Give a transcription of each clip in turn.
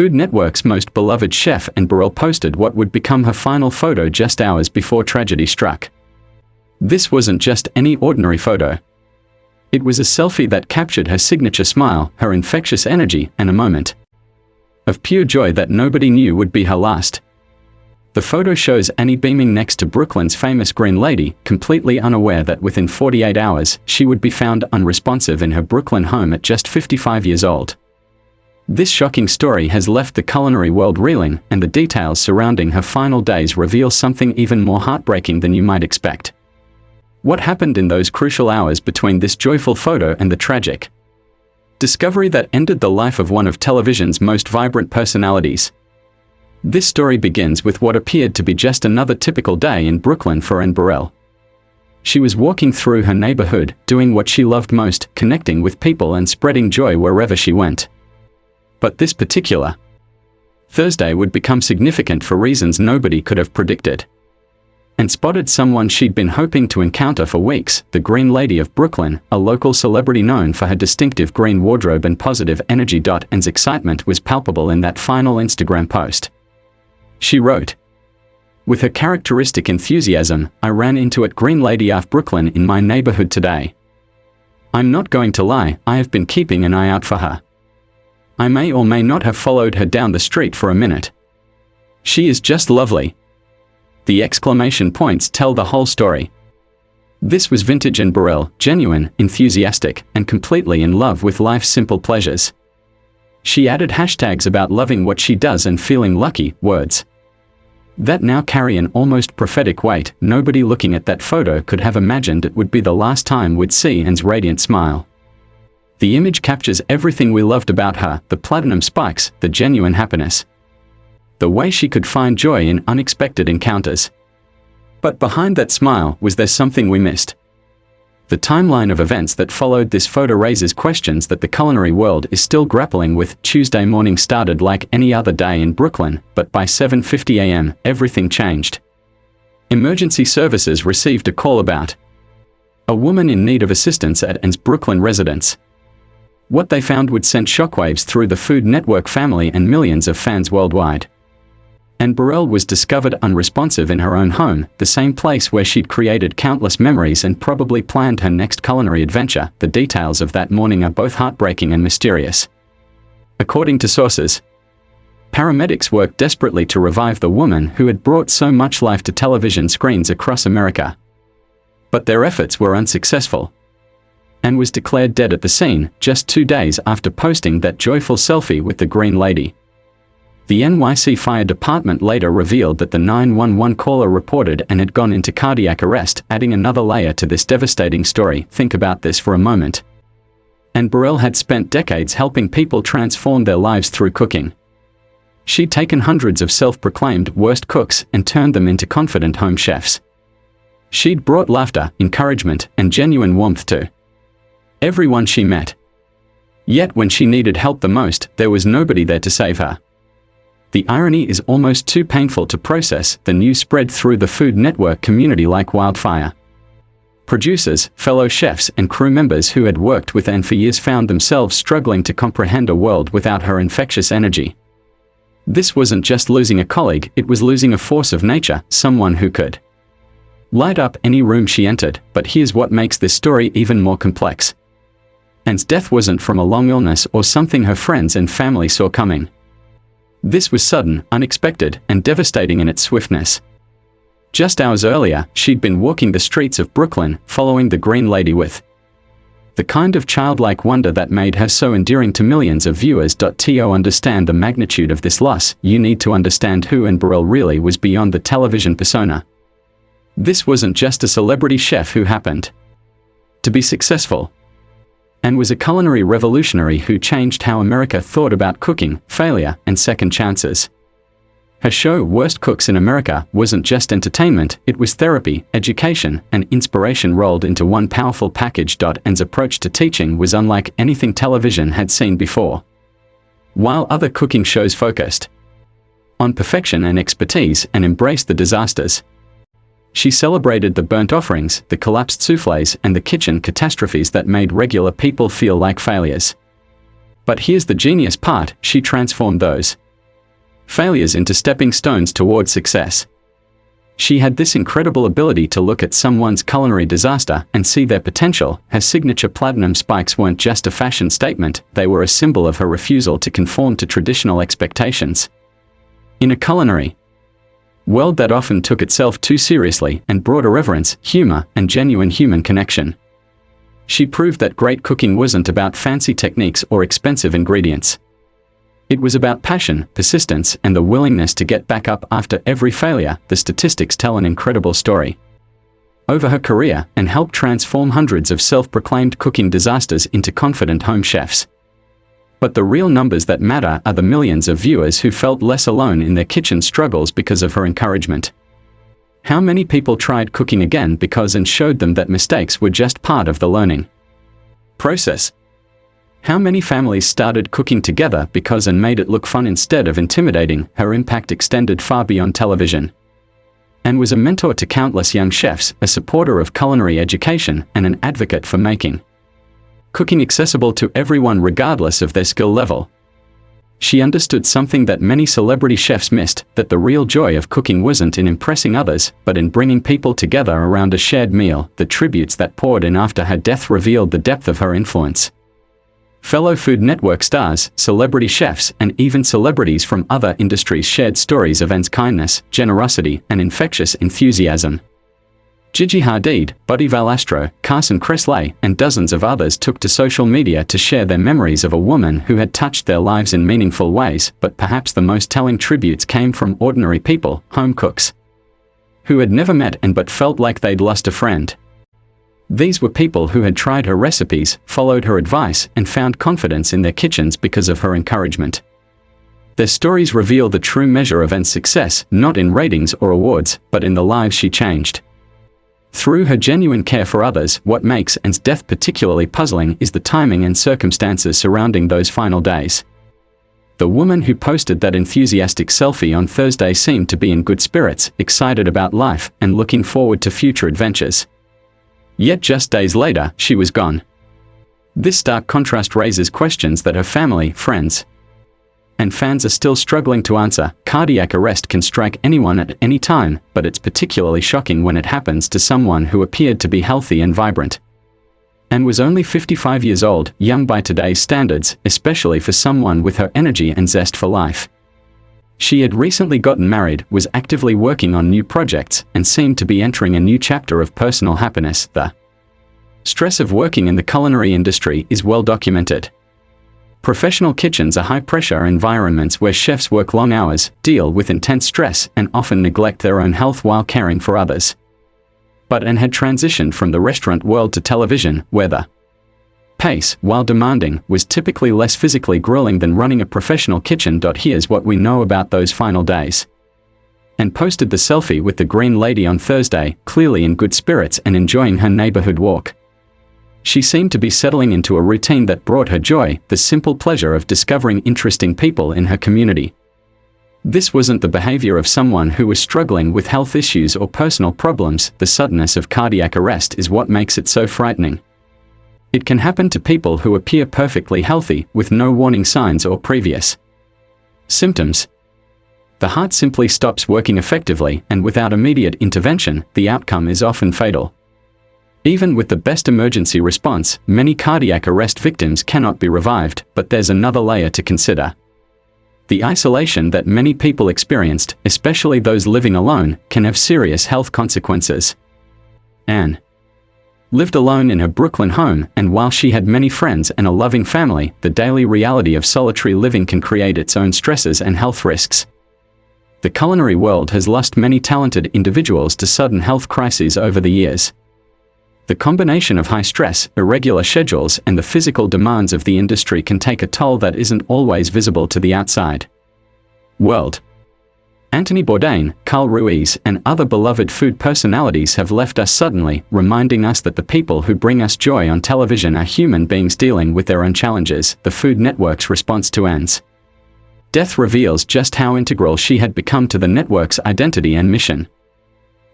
Food Network's most beloved chef, and Burrell posted what would become her final photo just hours before tragedy struck. This wasn't just any ordinary photo. It was a selfie that captured her signature smile, her infectious energy, and a moment of pure joy that nobody knew would be her last. The photo shows Annie beaming next to Brooklyn's famous Green Lady, completely unaware that within 48 hours, she would be found unresponsive in her Brooklyn home at just 55 years old. This shocking story has left the culinary world reeling, and the details surrounding her final days reveal something even more heartbreaking than you might expect. What happened in those crucial hours between this joyful photo and the tragic discovery that ended the life of one of television's most vibrant personalities? This story begins with what appeared to be just another typical day in Brooklyn for Anne Burrell. She was walking through her neighborhood, doing what she loved most, connecting with people and spreading joy wherever she went. But this particular Thursday would become significant for reasons nobody could have predicted. And spotted someone she'd been hoping to encounter for weeks, the Green Lady of Brooklyn, a local celebrity known for her distinctive green wardrobe and positive energy. Anne's excitement was palpable in that final Instagram post. She wrote, "With her characteristic enthusiasm, I ran into at Green Lady of Brooklyn in my neighborhood today. I'm not going to lie, I have been keeping an eye out for her. I may or may not have followed her down the street for a minute. She is just lovely." The exclamation points tell the whole story. This was vintage Anne Burrell, genuine, enthusiastic, and completely in love with life's simple pleasures. She added hashtags about loving what she does and feeling lucky, words that now carry an almost prophetic weight. Nobody looking at that photo could have imagined it would be the last time we'd see Anne's radiant smile. The image captures everything we loved about her, the platinum spikes, the genuine happiness, the way she could find joy in unexpected encounters. But behind that smile, was there something we missed? The timeline of events that followed this photo raises questions that the culinary world is still grappling with. Tuesday morning started like any other day in Brooklyn, but by 7:50 a.m., everything changed. Emergency services received a call about a woman in need of assistance at Anne's Brooklyn residence. What they found would send shockwaves through the Food Network family and millions of fans worldwide. Anne Burrell was discovered unresponsive in her own home, the same place where she'd created countless memories and probably planned her next culinary adventure. The details of that morning are both heartbreaking and mysterious. According to sources, paramedics worked desperately to revive the woman who had brought so much life to television screens across America. But their efforts were unsuccessful. Anne was declared dead at the scene, just 2 days after posting that joyful selfie with the Green Lady. The NYC Fire Department later revealed that the 911 caller reported Anne had gone into cardiac arrest, adding another layer to this devastating story. Think about this for a moment. Anne Burrell had spent decades helping people transform their lives through cooking. She'd taken hundreds of self-proclaimed worst cooks and turned them into confident home chefs. She'd brought laughter, encouragement, and genuine warmth to everyone she met. Yet when she needed help the most, there was nobody there to save her. The irony is almost too painful to process. The news spread through the Food Network community like wildfire. Producers, fellow chefs, and crew members who had worked with Anne for years found themselves struggling to comprehend a world without her infectious energy. This wasn't just losing a colleague, it was losing a force of nature, someone who could light up any room she entered. But here's what makes this story even more complex. Anne's death wasn't from a long illness or something her friends and family saw coming. This was sudden, unexpected, and devastating in its swiftness. Just hours earlier, she'd been walking the streets of Brooklyn, following the Green Lady with the kind of childlike wonder that made her so endearing to millions of viewers. To understand the magnitude of this loss, you need to understand who Anne Burrell really was beyond the television persona. This wasn't just a celebrity chef who happened to be successful. Anne was a culinary revolutionary who changed how America thought about cooking, failure, and second chances. Her show, Worst Cooks in America, wasn't just entertainment, it was therapy, education, and inspiration rolled into one powerful package. Anne's approach to teaching was unlike anything television had seen before. While other cooking shows focused on perfection and expertise and embraced the disasters, she celebrated the burnt offerings, the collapsed soufflés, and the kitchen catastrophes that made regular people feel like failures. But here's the genius part, she transformed those failures into stepping stones toward success. She had this incredible ability to look at someone's culinary disaster and see their potential. Her signature platinum spikes weren't just a fashion statement, they were a symbol of her refusal to conform to traditional expectations. In a culinary world that often took itself too seriously and brought irreverence, humor, and genuine human connection, she proved that great cooking wasn't about fancy techniques or expensive ingredients. It was about passion, persistence, and the willingness to get back up after every failure. The statistics tell an incredible story over her career and helped transform hundreds of self-proclaimed cooking disasters into confident home chefs. But the real numbers that matter are the millions of viewers who felt less alone in their kitchen struggles because of her encouragement. How many people tried cooking again because and showed them that mistakes were just part of the learning process? How many families started cooking together because and made it look fun instead of intimidating? Her impact extended far beyond television and was a mentor to countless young chefs, a supporter of culinary education, and an advocate for making cooking accessible to everyone regardless of their skill level. She understood something that many celebrity chefs missed, that the real joy of cooking wasn't in impressing others, but in bringing people together around a shared meal. The tributes that poured in after her death revealed the depth of her influence. Fellow Food Network stars, celebrity chefs, and even celebrities from other industries shared stories of Anne's kindness, generosity, and infectious enthusiasm. Gigi Hadid, Buddy Valastro, Carson Kressley, and dozens of others took to social media to share their memories of a woman who had touched their lives in meaningful ways. But perhaps the most telling tributes came from ordinary people, home cooks, who had never met and but felt like they'd lost a friend. These were people who had tried her recipes, followed her advice, and found confidence in their kitchens because of her encouragement. Their stories reveal the true measure of Anne's success, not in ratings or awards, but in the lives she changed. Through her genuine care for others. What makes Anne's death particularly puzzling is the timing and circumstances surrounding those final days. The woman who posted that enthusiastic selfie on Thursday seemed to be in good spirits, excited about life, and looking forward to future adventures. Yet just days later, she was gone. This stark contrast raises questions that her family, friends, and fans are still struggling to answer. Cardiac arrest can strike anyone at any time, but it's particularly shocking when it happens to someone who appeared to be healthy and vibrant. Anne was only 55 years old, young by today's standards, especially for someone with her energy and zest for life. She had recently gotten married, was actively working on new projects, and seemed to be entering a new chapter of personal happiness. The stress of working in the culinary industry is well documented. Professional kitchens are high-pressure environments where chefs work long hours, deal with intense stress, and often neglect their own health while caring for others. But Anne had transitioned from the restaurant world to television, where the pace, while demanding, was typically less physically grueling than running a professional kitchen. Here's what we know about those final days. Anne posted the selfie with the Green Lady on Thursday, clearly in good spirits and enjoying her neighborhood walk. She seemed to be settling into a routine that brought her joy, the simple pleasure of discovering interesting people in her community. This wasn't the behavior of someone who was struggling with health issues or personal problems. The suddenness of cardiac arrest is what makes it so frightening. It can happen to people who appear perfectly healthy, with no warning signs or previous symptoms. The heart simply stops working effectively, and without immediate intervention, the outcome is often fatal. Even with the best emergency response, many cardiac arrest victims cannot be revived. But there's another layer to consider. The isolation that many people experienced, especially those living alone, can have serious health consequences. Anne lived alone in her Brooklyn home, and while she had many friends and a loving family, the daily reality of solitary living can create its own stresses and health risks. The culinary world has lost many talented individuals to sudden health crises over the years. The combination of high stress, irregular schedules, and the physical demands of the industry can take a toll that isn't always visible to the outside world. Anthony Bourdain, Carl Ruiz, and other beloved food personalities have left us suddenly, reminding us that the people who bring us joy on television are human beings dealing with their own challenges. The Food Network's response to Anne's death reveals just how integral she had become to the network's identity and mission.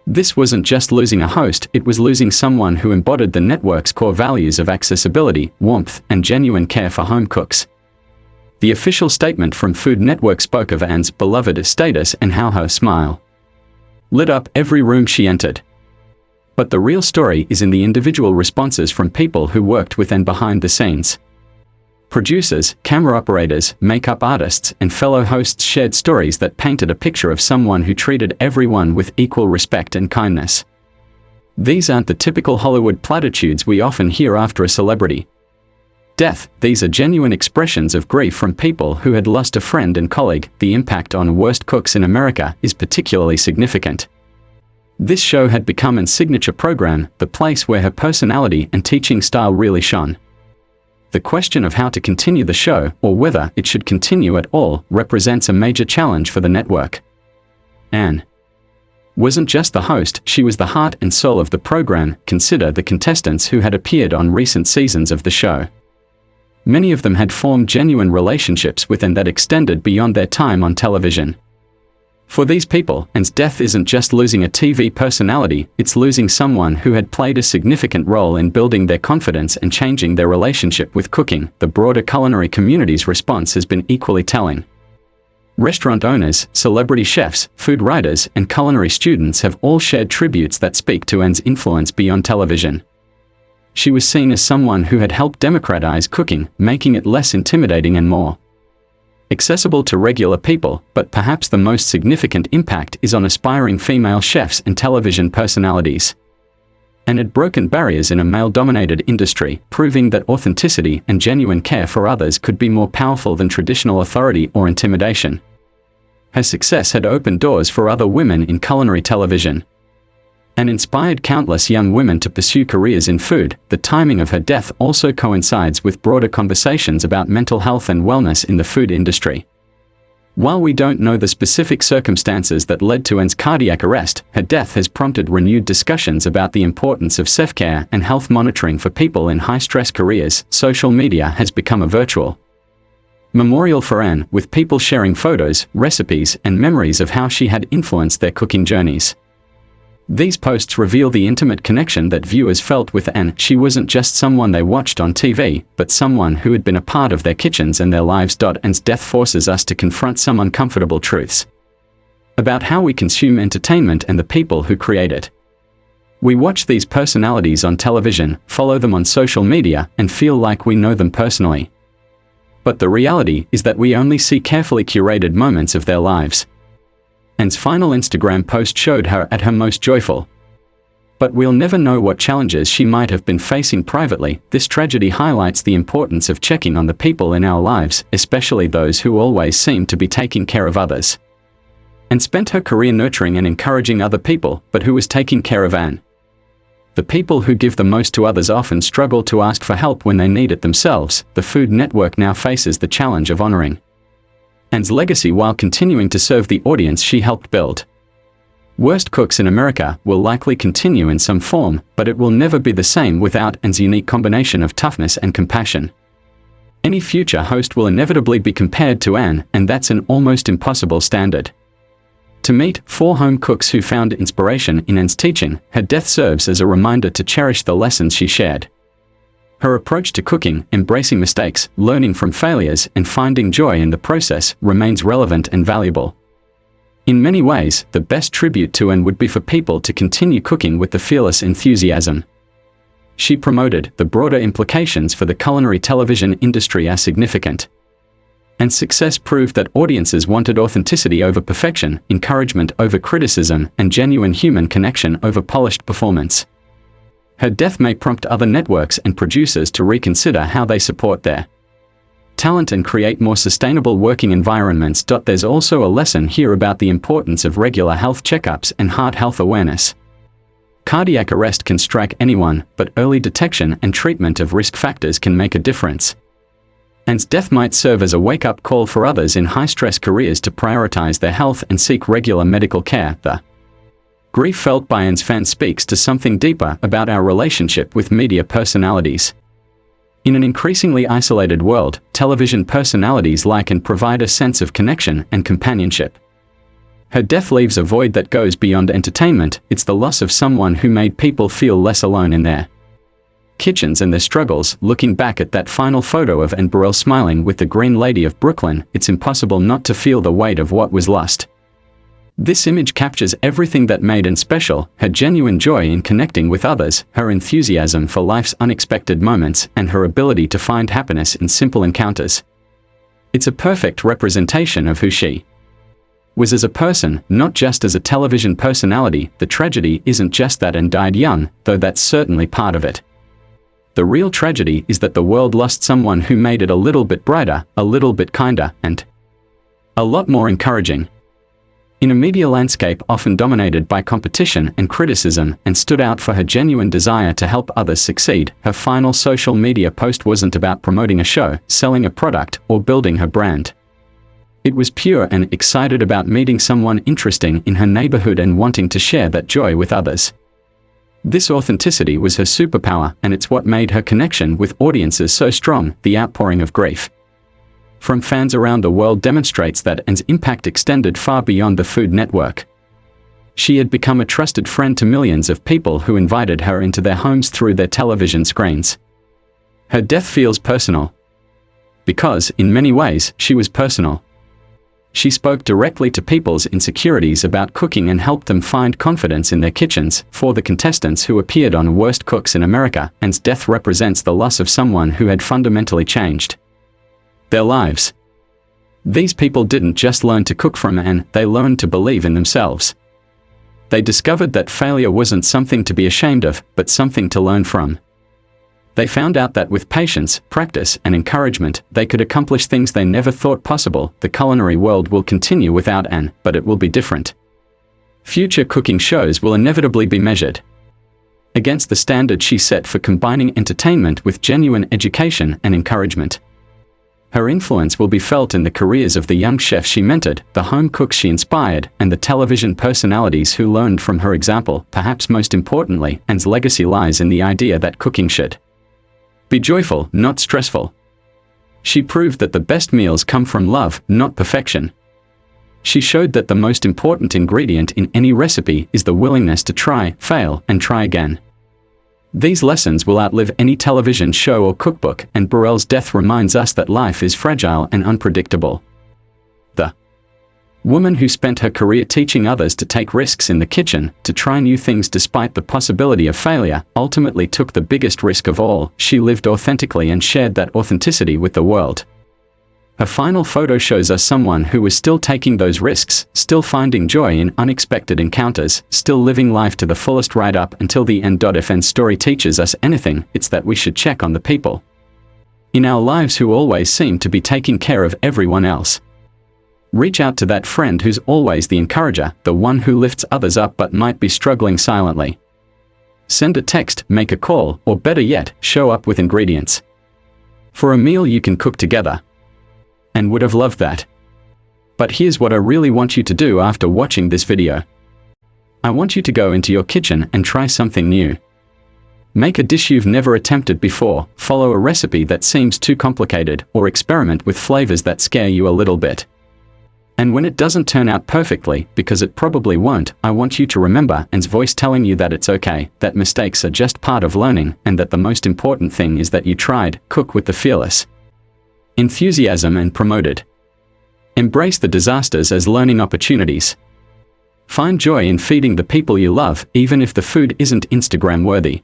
This wasn't just losing a host, it was losing someone who embodied the network's core values of accessibility, warmth, and genuine care for home cooks. The official statement from Food Network spoke of Anne's beloved status and how her smile lit up every room she entered. But the real story is in the individual responses from people who worked with and behind the scenes. Producers, camera operators, makeup artists, and fellow hosts shared stories that painted a picture of someone who treated everyone with equal respect and kindness. These aren't the typical Hollywood platitudes we often hear after a celebrity death. These are genuine expressions of grief from people who had lost a friend and colleague. The impact on Worst Cooks in America is particularly significant. This show had become a signature program, the place where her personality and teaching style really shone. The question of how to continue the show, or whether it should continue at all, represents a major challenge for the network. Anne wasn't just the host, she was the heart and soul of the program. Consider the contestants who had appeared on recent seasons of the show. Many of them had formed genuine relationships with and that extended beyond their time on television. For these people, Anne's death isn't just losing a TV personality, it's losing someone who had played a significant role in building their confidence and changing their relationship with cooking. The broader culinary community's response has been equally telling. Restaurant owners, celebrity chefs, food writers, and culinary students have all shared tributes that speak to Anne's influence beyond television. She was seen as someone who had helped democratize cooking, making it less intimidating and more accessible to regular people, but perhaps the most significant impact is on aspiring female chefs and television personalities. Anne had broken barriers in a male-dominated industry, proving that authenticity and genuine care for others could be more powerful than traditional authority or intimidation. Her success had opened doors for other women in culinary television and inspired countless young women to pursue careers in food. The timing of her death also coincides with broader conversations about mental health and wellness in the food industry. While we don't know the specific circumstances that led to Anne's cardiac arrest, her death has prompted renewed discussions about the importance of self-care and health monitoring for people in high-stress careers. Social media has become a virtual memorial for Anne, with people sharing photos, recipes, and memories of how she had influenced their cooking journeys. These posts reveal the intimate connection that viewers felt with Anne. She wasn't just someone they watched on TV, but someone who had been a part of their kitchens and their lives. Anne's death forces us to confront some uncomfortable truths about how we consume entertainment and the people who create it. We watch these personalities on television, follow them on social media, and feel like we know them personally. But the reality is that we only see carefully curated moments of their lives. Anne's final Instagram post showed her at her most joyful. But we'll never know what challenges she might have been facing privately. This tragedy highlights the importance of checking on the people in our lives, especially those who always seem to be taking care of others. Anne spent her career nurturing and encouraging other people, but who was taking care of Anne? The people who give the most to others often struggle to ask for help when they need it themselves. The Food Network now faces the challenge of honoring Anne's legacy while continuing to serve the audience she helped build. Worst Cooks in America will likely continue in some form, but it will never be the same without Anne's unique combination of toughness and compassion. Any future host will inevitably be compared to Anne, and that's an almost impossible standard to meet. For home cooks who found inspiration in Anne's teaching, her death serves as a reminder to cherish the lessons she shared. Her approach to cooking, embracing mistakes, learning from failures, and finding joy in the process, remains relevant and valuable. In many ways, the best tribute to Anne would be for people to continue cooking with the fearless enthusiasm she promoted. The broader implications for the culinary television industry are significant. Anne's success proved that audiences wanted authenticity over perfection, encouragement over criticism, and genuine human connection over polished performance. Her death may prompt other networks and producers to reconsider how they support their talent and create more sustainable working environments. There's also a lesson here about the importance of regular health checkups and heart health awareness. Cardiac arrest can strike anyone, but early detection and treatment of risk factors can make a difference. Anne's death might serve as a wake-up call for others in high-stress careers to prioritize their health and seek regular medical care. The grief felt by Anne's fans speaks to something deeper about our relationship with media personalities. In an increasingly isolated world, television personalities like Anne provide a sense of connection and companionship. Her death leaves a void that goes beyond entertainment. It's the loss of someone who made people feel less alone in their kitchens and their struggles. Looking back at that final photo of Anne Burrell smiling with the Green Lady of Brooklyn, it's impossible not to feel the weight of what was lost. This image captures everything that made Anne special: her genuine joy in connecting with others, her enthusiasm for life's unexpected moments, and her ability to find happiness in simple encounters. It's a perfect representation of who she was as a person, not just as a television personality. The tragedy isn't just that Anne died young, though that's certainly part of it. The real tragedy is that the world lost someone who made it a little bit brighter, a little bit kinder, and a lot more encouraging. In a media landscape often dominated by competition and criticism, and stood out for her genuine desire to help others succeed, her final social media post wasn't about promoting a show, selling a product, or building her brand. It was pure and excited about meeting someone interesting in her neighborhood and wanting to share that joy with others. This authenticity was her superpower, and it's what made her connection with audiences so strong. The outpouring of grief from fans around the world demonstrates that Anne's impact extended far beyond the Food Network. She had become a trusted friend to millions of people who invited her into their homes through their television screens. Her death feels personal because, in many ways, she was personal. She spoke directly to people's insecurities about cooking and helped them find confidence in their kitchens. For the contestants who appeared on Worst Cooks in America, Anne's death represents the loss of someone who had fundamentally changed their lives. These people didn't just learn to cook from Anne, they learned to believe in themselves. They discovered that failure wasn't something to be ashamed of, but something to learn from. They found out that with patience, practice, and encouragement, they could accomplish things they never thought possible. The culinary world will continue without Anne, but it will be different. Future cooking shows will inevitably be measured against the standard she set for combining entertainment with genuine education and encouragement. Her influence will be felt in the careers of the young chefs she mentored, the home cooks she inspired, and the television personalities who learned from her example. Perhaps most importantly, Anne's legacy lies in the idea that cooking should be joyful, not stressful. She proved that the best meals come from love, not perfection. She showed that the most important ingredient in any recipe is the willingness to try, fail, and try again. These lessons will outlive any television show or cookbook, and Burrell's death reminds us that life is fragile and unpredictable. The woman who spent her career teaching others to take risks in the kitchen, to try new things despite the possibility of failure, ultimately took the biggest risk of all. She lived authentically and shared that authenticity with the world. Her final photo shows us someone who was still taking those risks, still finding joy in unexpected encounters, still living life to the fullest right up until the end. If Anne's story teaches us anything, it's that we should check on the people in our lives who always seem to be taking care of everyone else. Reach out to that friend who's always the encourager, the one who lifts others up but might be struggling silently. Send a text, make a call, or better yet, show up with ingredients for a meal you can cook together. And would have loved that. But here's what I really want you to do after watching this video. I want you to go into your kitchen and try something new. Make a dish you've never attempted before, follow a recipe that seems too complicated, or experiment with flavors that scare you a little bit. And when it doesn't turn out perfectly, because it probably won't, I want you to remember Anne's voice telling you that it's okay, that mistakes are just part of learning, and that the most important thing is that you tried. Cook with the fearless enthusiasm and promote it. Embrace the disasters as learning opportunities. Find joy in feeding the people you love, even if the food isn't Instagram worthy.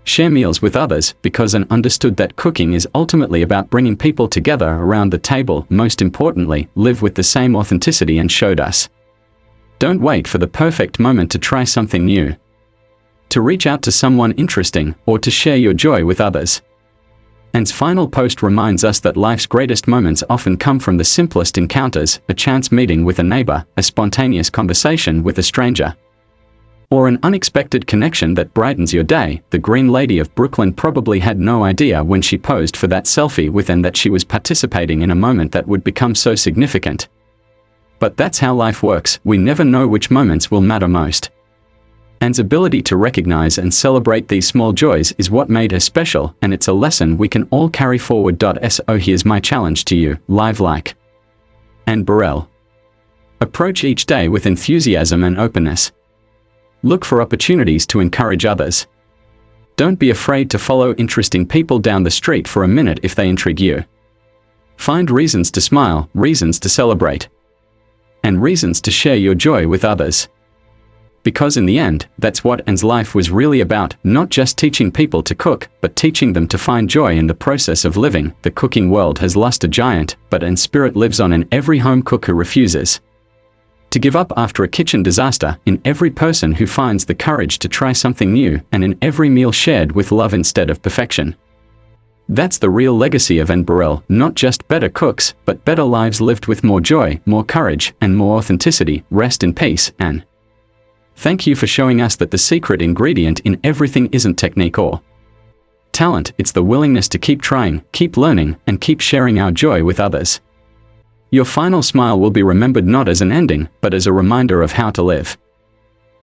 Share meals with others, because Anne understood that cooking is ultimately about bringing people together around the table. Most importantly, live with the same authenticity Anne showed us. Don't wait for the perfect moment to try something new, to reach out to someone interesting, or to share your joy with others. Anne's final post reminds us that life's greatest moments often come from the simplest encounters: a chance meeting with a neighbor, a spontaneous conversation with a stranger, or an unexpected connection that brightens your day. The Green Lady of Brooklyn probably had no idea when she posed for that selfie with Anne that she was participating in a moment that would become so significant. But that's how life works. We never know which moments will matter most. Anne's ability to recognize and celebrate these small joys is what made her special, and it's a lesson we can all carry forward. So here's my challenge to you: live like Anne Burrell. Approach each day with enthusiasm and openness. Look for opportunities to encourage others. Don't be afraid to follow interesting people down the street for a minute if they intrigue you. Find reasons to smile, reasons to celebrate, and reasons to share your joy with others. Because in the end, that's what Anne's life was really about, not just teaching people to cook, but teaching them to find joy in the process of living. The cooking world has lost a giant, but Anne's spirit lives on in every home cook who refuses to give up after a kitchen disaster, in every person who finds the courage to try something new, and in every meal shared with love instead of perfection. That's the real legacy of Anne Burrell, not just better cooks, but better lives lived with more joy, more courage, and more authenticity. Rest in peace, Anne. Thank you for showing us that the secret ingredient in everything isn't technique or talent, it's the willingness to keep trying, keep learning, and keep sharing our joy with others. Your final smile will be remembered not as an ending, but as a reminder of how to live.